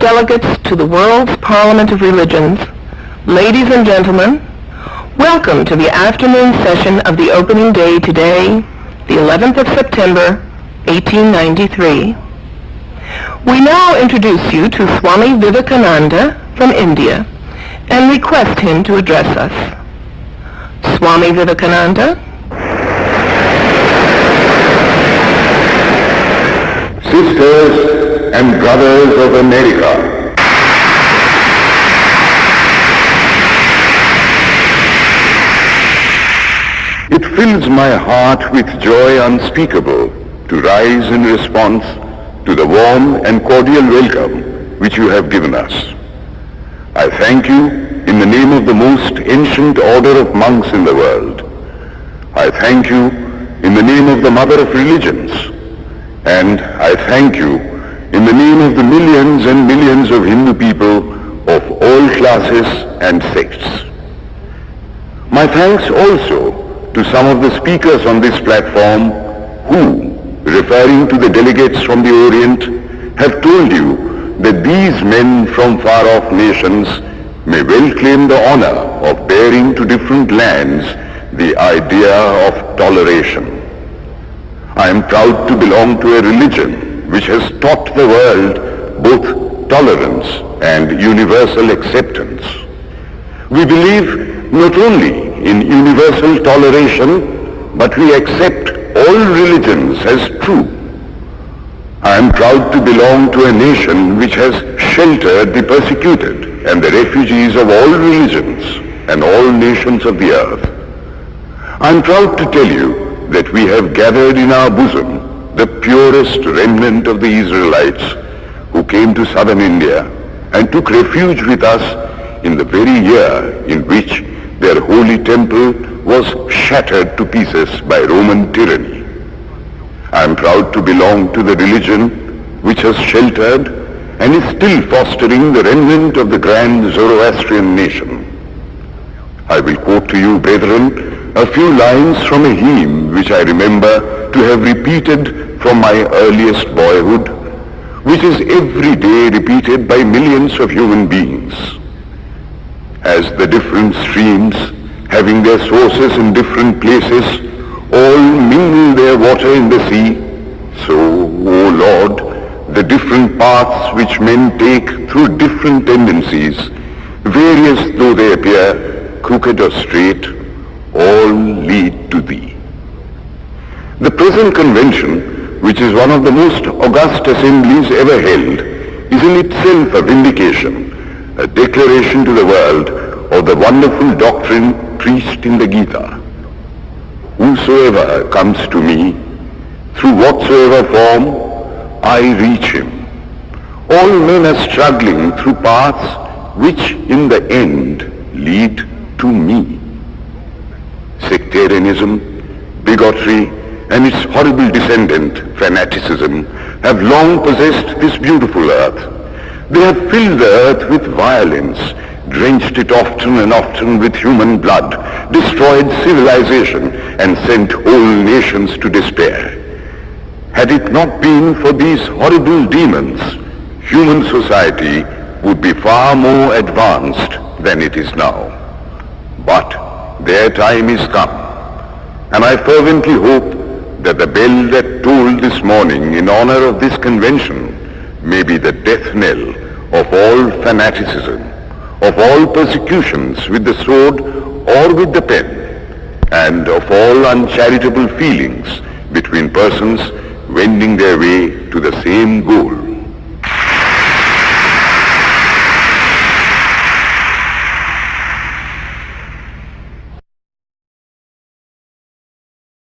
delegates to the world's Parliament of Religions, ladies and gentlemen, welcome to the afternoon session of the opening day today, the 11th of September, 1893. We now introduce you to Swami Vivekananda from India and request him to address us. Swami Vivekananda. Sisters and brothers of America, it fills my heart with joy unspeakable to rise in response to the warm and cordial welcome which you have given us. I thank you in the name of the most ancient order of monks in the world. I thank you in the name of the Mother of Religions. And I thank you in the name of the millions and millions of Hindu people of all classes and sects. My thanks also to some of the speakers on this platform who, referring to the delegates from the Orient, have told you that these men from far-off nations may well claim the honor of bearing to different lands the idea of toleration. I am proud to belong to a religion which has taught the world both tolerance and universal acceptance. We believe not only in universal toleration, but we accept all religions as true. I am proud to belong to a nation which has sheltered the persecuted and the refugees of all religions and all nations of the earth. I am proud to tell you that we have gathered in our bosom the purest remnant of the Israelites who came to southern India and took refuge with us in the very year in which their holy temple was shattered to pieces by Roman tyranny. I am proud to belong to the religion which has sheltered and is still fostering the remnant of the grand Zoroastrian nation. I will quote to you, brethren, a few lines from a hymn which I remember to have repeated from my earliest boyhood, which is every day repeated by millions of human beings. As the different streams, having their sources in different places, all mingle their water in the sea, so, O Lord, the different paths which men take through different tendencies, various though they appear, crooked or straight, all lead to Thee. The present convention, which is one of the most august assemblies ever held, is in itself a vindication, a declaration to the world of the wonderful doctrine preached in the Gita. Whosoever comes to me, through whatsoever form, I reach him. All men are struggling through paths which in the end lead to me. Sectarianism, bigotry, and its horrible descendant, fanaticism, have long possessed this beautiful earth. They have filled the earth with violence, drenched it often and often with human blood, destroyed civilization, and sent whole nations to despair. Had it not been for these horrible demons, human society would be far more advanced than it is now. But their time is come, and I fervently hope that the bell that tolled this morning in honor of this convention may be the death knell of all fanaticism, of all persecutions with the sword or with the pen, and of all uncharitable feelings between persons wending their way to the same goal.